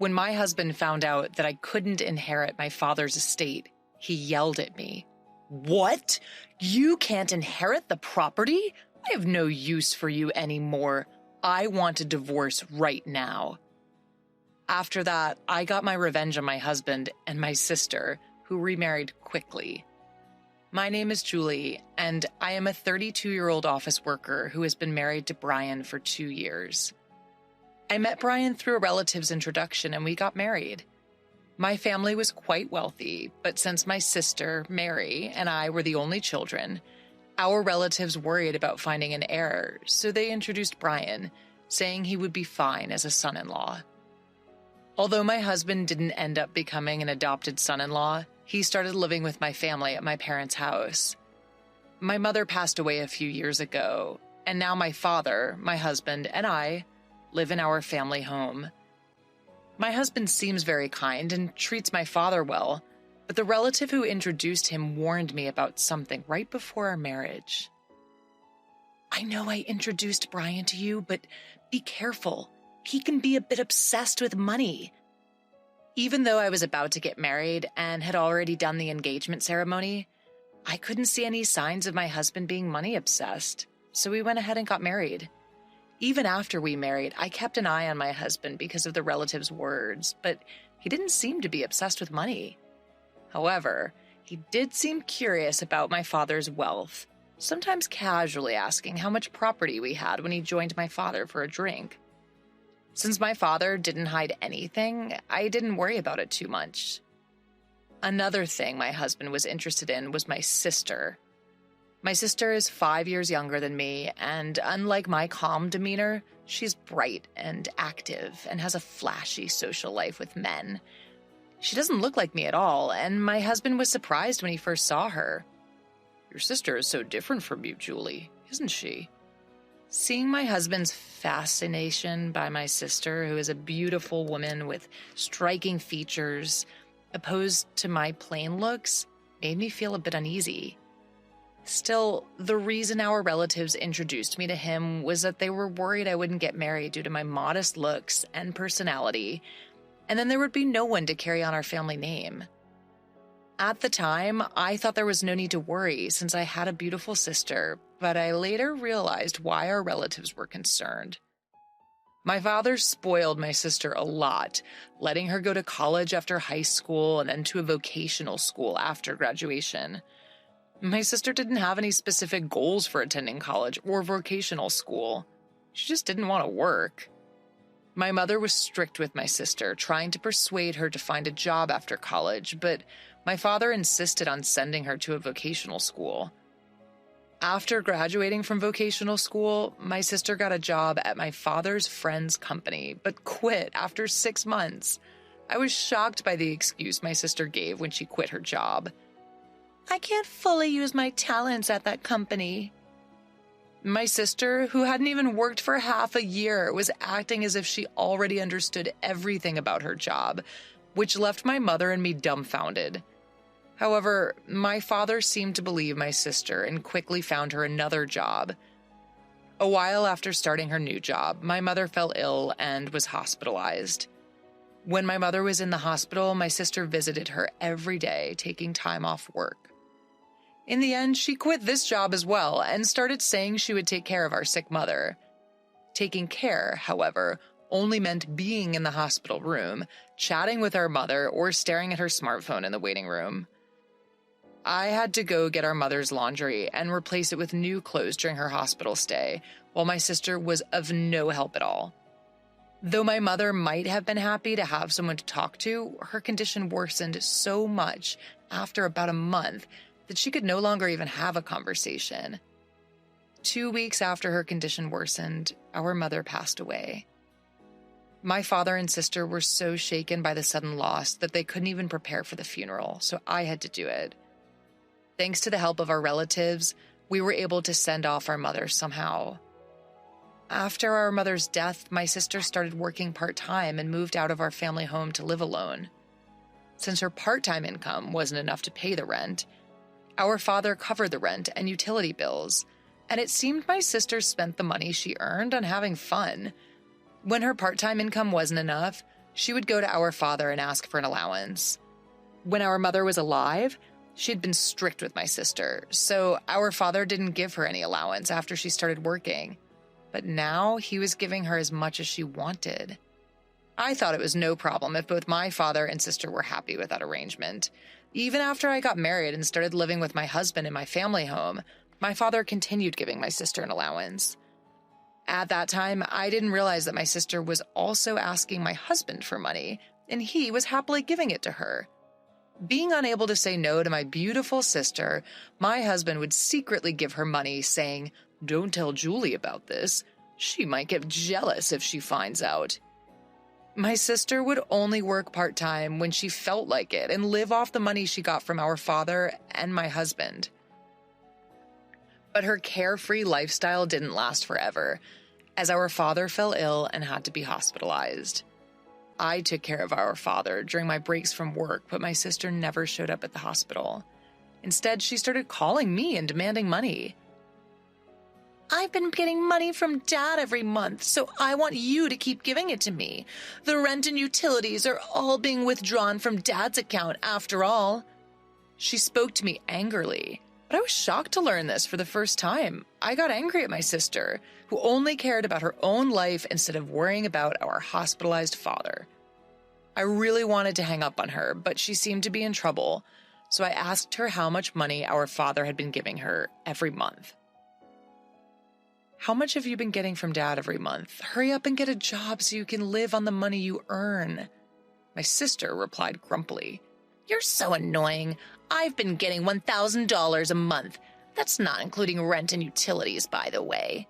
When my husband found out that I couldn't inherit my father's estate, he yelled at me. "What? You can't inherit the property? I have no use for you anymore. I want a divorce right now." After that, I got my revenge on my husband and my sister, who remarried quickly. My name is Julie, and I am a 32-year-old office worker who has been married to Brian for 2 years. I met Brian through a relative's introduction, and we got married. My family was quite wealthy, but since my sister, Mary, and I were the only children, our relatives worried about finding an heir, so they introduced Brian, saying he would be fine as a son-in-law. Although my husband didn't end up becoming an adopted son-in-law, he started living with my family at my parents' house. My mother passed away a few years ago, and now my father, my husband, and I live in our family home. My husband seems very kind and treats my father well, but the relative who introduced him warned me about something right before our marriage. "I know I introduced Brian to you, but be careful. He can be a bit obsessed with money." Even though I was about to get married and had already done the engagement ceremony, I couldn't see any signs of my husband being money obsessed, so we went ahead and got married. Even after we married, I kept an eye on my husband because of the relative's words, but he didn't seem to be obsessed with money. However, he did seem curious about my father's wealth, sometimes casually asking how much property we had when he joined my father for a drink. Since my father didn't hide anything, I didn't worry about it too much. Another thing my husband was interested in was my sister. My sister is 5 years younger than me, and unlike my calm demeanor, she's bright and active and has a flashy social life with men. She doesn't look like me at all, and my husband was surprised when he first saw her. "Your sister is so different from you, Julie, isn't she?" Seeing my husband's fascination by my sister, who is a beautiful woman with striking features, opposed to my plain looks, made me feel a bit uneasy. Still, the reason our relatives introduced me to him was that they were worried I wouldn't get married due to my modest looks and personality, and then there would be no one to carry on our family name. At the time, I thought there was no need to worry since I had a beautiful sister, but I later realized why our relatives were concerned. My father spoiled my sister a lot, letting her go to college after high school and then to a vocational school after graduation. My sister didn't have any specific goals for attending college or vocational school. She just didn't want to work. My mother was strict with my sister, trying to persuade her to find a job after college, but my father insisted on sending her to a vocational school. After graduating from vocational school, my sister got a job at my father's friend's company, but quit after 6 months. I was shocked by the excuse my sister gave when she quit her job. "I can't fully use my talents at that company." My sister, who hadn't even worked for half a year, was acting as if she already understood everything about her job, which left my mother and me dumbfounded. However, my father seemed to believe my sister and quickly found her another job. A while after starting her new job, my mother fell ill and was hospitalized. When my mother was in the hospital, my sister visited her every day, taking time off work. In the end, she quit this job as well and started saying she would take care of our sick mother. Taking care, however, only meant being in the hospital room, chatting with our mother, or staring at her smartphone in the waiting room. I had to go get our mother's laundry and replace it with new clothes during her hospital stay, while my sister was of no help at all. Though my mother might have been happy to have someone to talk to, her condition worsened so much after about a month that she could no longer even have a conversation. 2 weeks after her condition worsened, our mother passed away. My father and sister were so shaken by the sudden loss that they couldn't even prepare for the funeral, so I had to do it. Thanks to the help of our relatives, we were able to send off our mother somehow. After our mother's death, my sister started working part-time and moved out of our family home to live alone. Since her part-time income wasn't enough to pay the rent, our father covered the rent and utility bills, and it seemed my sister spent the money she earned on having fun. When her part-time income wasn't enough, She would go to our father and ask for an allowance. When our mother was alive, she'd been strict with my sister, so our father didn't give her any allowance after she started working. But now he was giving her as much as she wanted. I thought it was no problem if both my father and sister were happy with that arrangement. Even after I got married and started living with my husband in my family home, my father continued giving my sister an allowance. At that time, I didn't realize that my sister was also asking my husband for money, and he was happily giving it to her. Being unable to say no to my beautiful sister, my husband would secretly give her money, saying, "Don't tell Julie about this. She might get jealous if she finds out." My sister would only work part-time when she felt like it and live off the money she got from our father and my husband. But her carefree lifestyle didn't last forever, as our father fell ill and had to be hospitalized. I took care of our father during my breaks from work, but my sister never showed up at the hospital. Instead, she started calling me and demanding money. "I've been getting money from Dad every month, so I want you to keep giving it to me. The rent and utilities are all being withdrawn from Dad's account after all." She spoke to me angrily, but I was shocked to learn this for the first time. I got angry at my sister, who only cared about her own life instead of worrying about our hospitalized father. I really wanted to hang up on her, but she seemed to be in trouble, so I asked her how much money our father had been giving her every month. "How much have you been getting from Dad every month? Hurry up and get a job so you can live on the money you earn." My sister replied grumpily, "You're so annoying. I've been getting $1,000 a month. That's not including rent and utilities, by the way."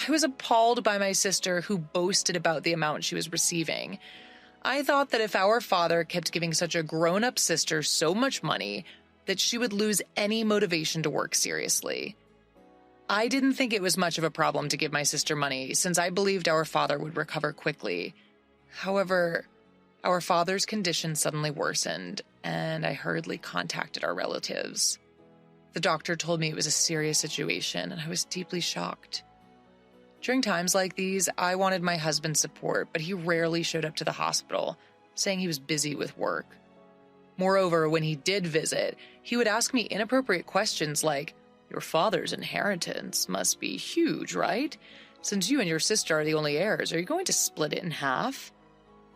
I was appalled by my sister, who boasted about the amount she was receiving. I thought that if our father kept giving such a grown-up sister so much money, that she would lose any motivation to work seriously. I didn't think it was much of a problem to give my sister money, since I believed our father would recover quickly. However, our father's condition suddenly worsened, and I hurriedly contacted our relatives. The doctor told me it was a serious situation, and I was deeply shocked. During times like these, I wanted my husband's support, but he rarely showed up to the hospital, saying he was busy with work. Moreover, when he did visit, he would ask me inappropriate questions like, "Your father's inheritance must be huge, right? Since you and your sister are the only heirs, are you going to split it in half?"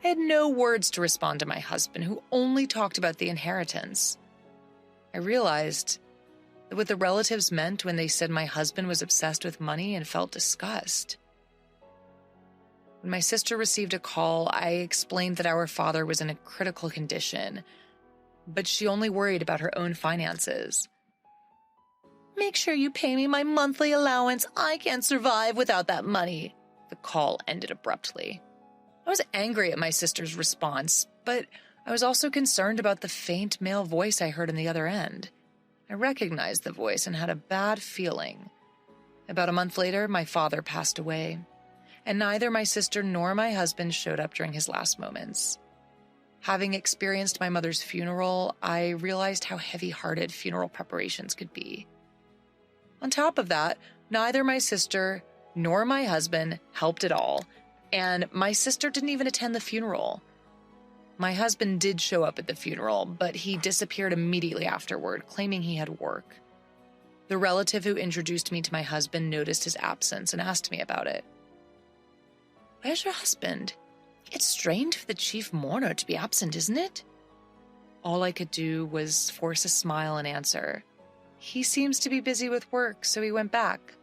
I had no words to respond to my husband, who only talked about the inheritance. I realized that what the relatives meant when they said my husband was obsessed with money and felt disgust. When my sister received a call, I explained that our father was in a critical condition, but she only worried about her own finances. "Make sure you pay me my monthly allowance. I can't survive without that money." The call ended abruptly. I was angry at my sister's response, but I was also concerned about the faint male voice I heard on the other end. I recognized the voice and had a bad feeling. About a month later, my father passed away, and neither my sister nor my husband showed up during his last moments. Having experienced my mother's funeral, I realized how heavy-hearted funeral preparations could be. On top of that, neither my sister nor my husband helped at all, and my sister didn't even attend the funeral. My husband did show up at the funeral, but he disappeared immediately afterward, claiming he had work. The relative who introduced me to my husband noticed his absence and asked me about it. "Where's your husband? It's strange for the chief mourner to be absent, isn't it?" All I could do was force a smile and answer, "He seems to be busy with work, so he went back."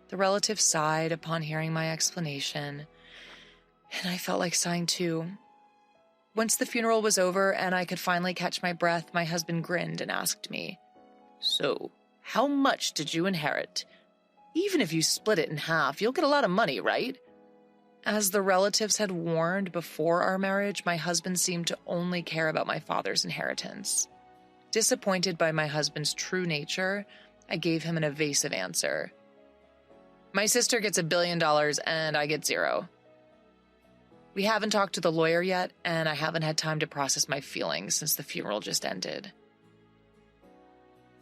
The relative sighed upon hearing my explanation, and I felt like sighing too. Once the funeral was over and I could finally catch my breath, my husband grinned and asked me, "So, how much did you inherit? Even if you split it in half, you'll get a lot of money, right?" As the relatives had warned before our marriage, my husband seemed to only care about my father's inheritance. Disappointed by my husband's true nature, I gave him an evasive answer. "My sister gets $1 billion and I get zero. We haven't talked to the lawyer yet, and I haven't had time to process my feelings since the funeral just ended."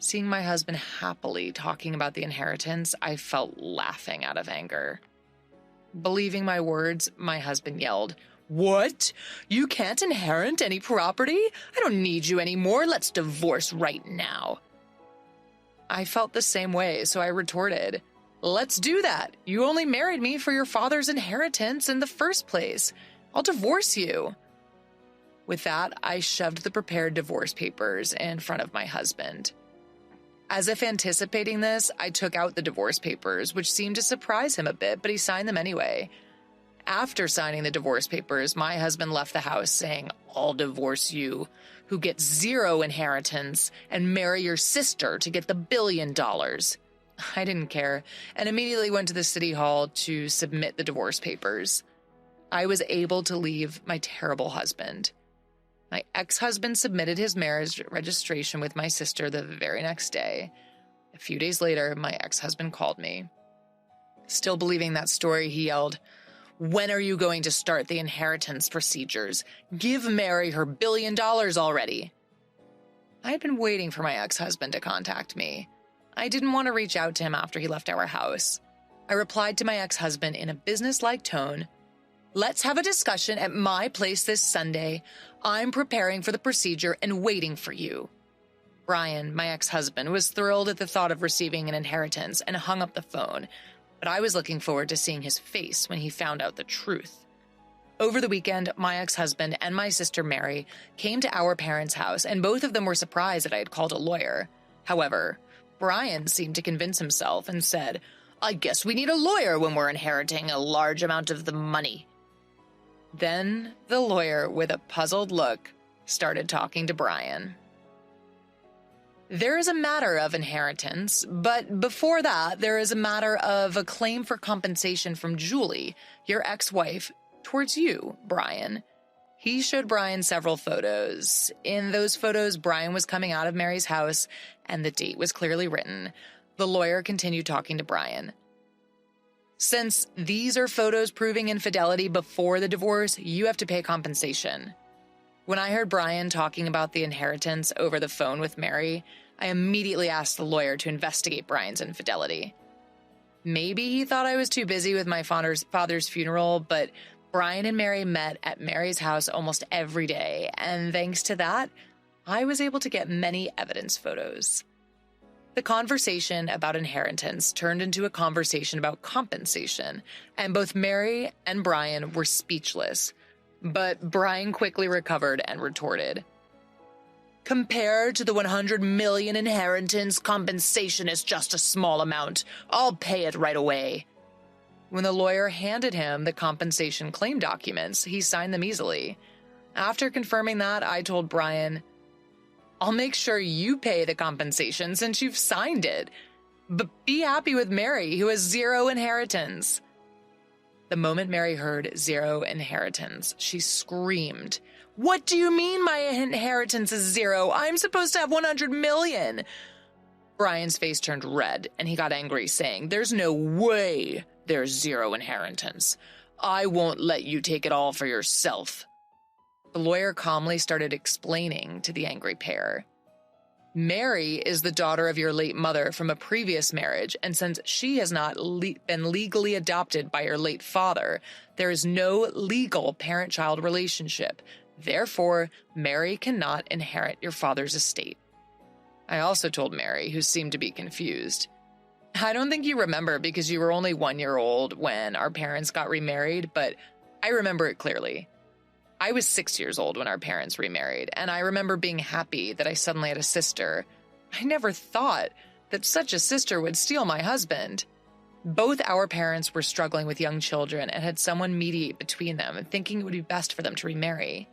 Seeing my husband happily talking about the inheritance, I felt laughing out of anger. Believing my words, my husband yelled, What? You can't inherit any property? I don't need you anymore. Let's divorce right now. I felt the same way, so I retorted, let's do that. You only married me for your father's inheritance in the first place. I'll divorce you. With that, I shoved the prepared divorce papers in front of my husband. As if anticipating this, I took out the divorce papers, which seemed to surprise him a bit, but he signed them anyway. After signing the divorce papers, my husband left the house saying, I'll divorce you, who gets zero inheritance, and marry your sister to get the $1 billion. I didn't care, and immediately went to the city hall to submit the divorce papers. I was able to leave my terrible husband. My ex-husband submitted his marriage registration with my sister the very next day. A few days later, my ex-husband called me. Still believing that story, he yelled, when are you going to start the inheritance procedures? Give Mary her $1 billion already. I had been waiting for my ex-husband to contact me. I didn't want to reach out to him after he left our house. I replied to my ex-husband in a business-like tone, let's have a discussion at my place this Sunday. I'm preparing for the procedure and waiting for you. Brian, my ex-husband, was thrilled at the thought of receiving an inheritance and hung up the phone, but I was looking forward to seeing his face when he found out the truth. Over the weekend, my ex-husband and my sister Mary came to our parents' house, and both of them were surprised that I had called a lawyer. However, Brian seemed to convince himself and said, I guess we need a lawyer when we're inheriting a large amount of the money. Then the lawyer, with a puzzled look, started talking to Brian. There is a matter of inheritance, but before that, there is a matter of a claim for compensation from Julie, your ex-wife, towards you, Brian. He showed Brian several photos. In those photos, Brian was coming out of Mary's house, and the date was clearly written. The lawyer continued talking to Brian. Since these are photos proving infidelity before the divorce, you have to pay compensation. When I heard Brian talking about the inheritance over the phone with Mary, I immediately asked the lawyer to investigate Brian's infidelity. Maybe he thought I was too busy with my father's funeral, but Brian and Mary met at Mary's house almost every day, and thanks to that, I was able to get many evidence photos. The conversation about inheritance turned into a conversation about compensation, and both Mary and Brian were speechless. But Brian quickly recovered and retorted, compared to the $100 million inheritance, compensation is just a small amount. I'll pay it right away. When the lawyer handed him the compensation claim documents, he signed them easily. After confirming that, I told Brian, I'll make sure you pay the compensation since you've signed it. But be happy with Mary, who has zero inheritance. The moment Mary heard zero inheritance, she screamed, What do you mean my inheritance is zero? I'm supposed to have $100 million. Brian's face turned red, and he got angry, saying, There's no way there's zero inheritance. I won't let you take it all for yourself. The lawyer calmly started explaining to the angry pair. Mary is the daughter of your late mother from a previous marriage, and since she has not been legally adopted by your late father, there is no legal parent-child relationship. Therefore, Mary cannot inherit your father's estate. I also told Mary, who seemed to be confused. I don't think you remember because you were only 1 year old when our parents got remarried, but I remember it clearly. I was 6 years old when our parents remarried, and I remember being happy that I suddenly had a sister. I never thought that such a sister would steal my husband. Both our parents were struggling with young children and had someone mediate between them, thinking it would be best for them to remarry.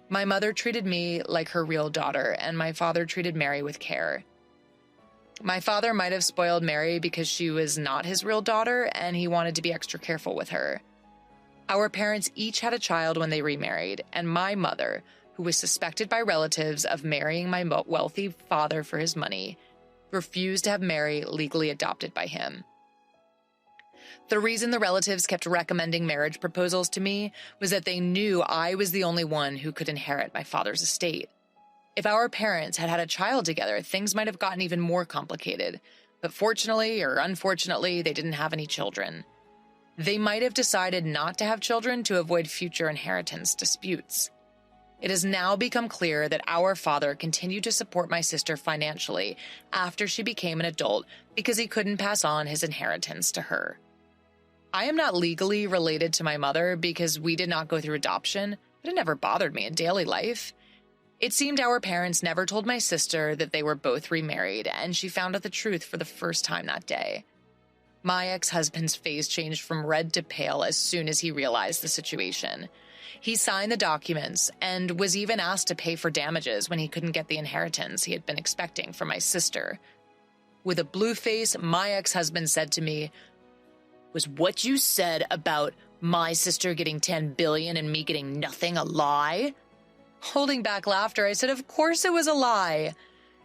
My mother treated me like her real daughter, and my father treated Mary with care. My father might have spoiled Mary because she was not his real daughter, and he wanted to be extra careful with her. Our parents each had a child when they remarried, and my mother, who was suspected by relatives of marrying my wealthy father for his money, refused to have Mary legally adopted by him. The reason the relatives kept recommending marriage proposals to me was that they knew I was the only one who could inherit my father's estate. If our parents had had a child together, things might have gotten even more complicated, but fortunately or unfortunately, they didn't have any children. They might have decided not to have children to avoid future inheritance disputes. It has now become clear that our father continued to support my sister financially after she became an adult because he couldn't pass on his inheritance to her. I am not legally related to my mother because we did not go through adoption, but it never bothered me in daily life. It seemed our parents never told my sister that they were both remarried, and she found out the truth for the first time that day. My ex-husband's face changed from red to pale as soon as he realized the situation. He signed the documents and was even asked to pay for damages when he couldn't get the inheritance he had been expecting from my sister. With a blue face, my ex-husband said to me, "Was what you said about my sister getting $10 billion and me getting nothing a lie?" Holding back laughter, I said, "Of course it was a lie.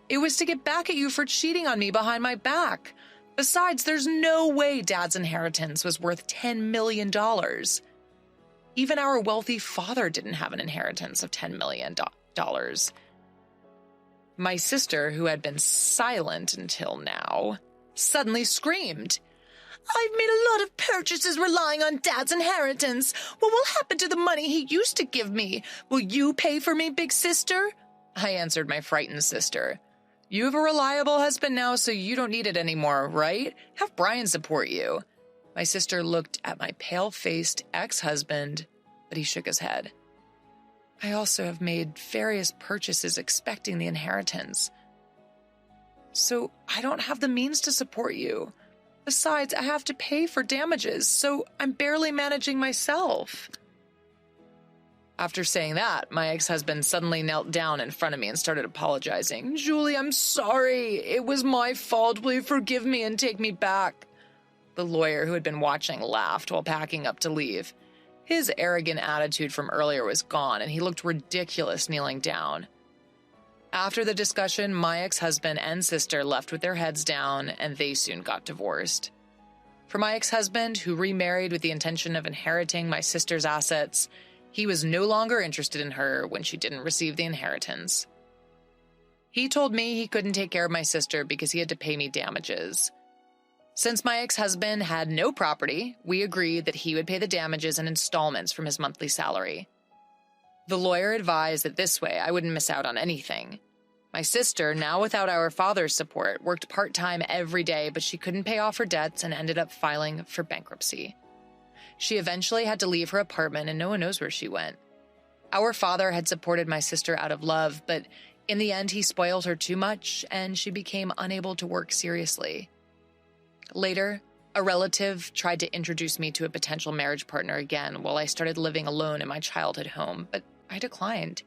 It was to get back at you for cheating on me behind my back. Besides, there's no way Dad's inheritance was worth $10 million. Even our wealthy father didn't have an inheritance of $10 million. My sister, who had been silent until now, suddenly screamed, "I've made a lot of purchases relying on Dad's inheritance. What will happen to the money he used to give me? Will you pay for me, big sister?" I answered my frightened sister, "You have a reliable husband now, so you don't need it anymore, right? Have Brian support you." My sister looked at my pale-faced ex-husband, but he shook his head. "I also have made various purchases expecting the inheritance. So I don't have the means to support you. Besides, I have to pay for damages, so I'm barely managing myself." After saying that, my ex-husband suddenly knelt down in front of me and started apologizing. "Julie, I'm sorry. It was my fault. Will you forgive me and take me back?" The lawyer, who had been watching, laughed while packing up to leave. His arrogant attitude from earlier was gone, and he looked ridiculous kneeling down. After the discussion, my ex-husband and sister left with their heads down, and they soon got divorced. For my ex-husband, who remarried with the intention of inheriting my sister's assets, he was no longer interested in her when she didn't receive the inheritance. He told me he couldn't take care of my sister because he had to pay me damages. Since my ex-husband had no property, we agreed that he would pay the damages in installments from his monthly salary. The lawyer advised that this way I wouldn't miss out on anything. My sister, now without our father's support, worked part-time every day, but she couldn't pay off her debts and ended up filing for bankruptcy. She eventually had to leave her apartment, and no one knows where she went. Our father had supported my sister out of love, but in the end he spoiled her too much, and she became unable to work seriously. Later, a relative tried to introduce me to a potential marriage partner again while I started living alone in my childhood home, but I declined.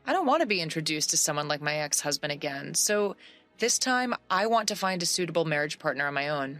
I don't want to be introduced to someone like my ex-husband again, so this time I want to find a suitable marriage partner on my own.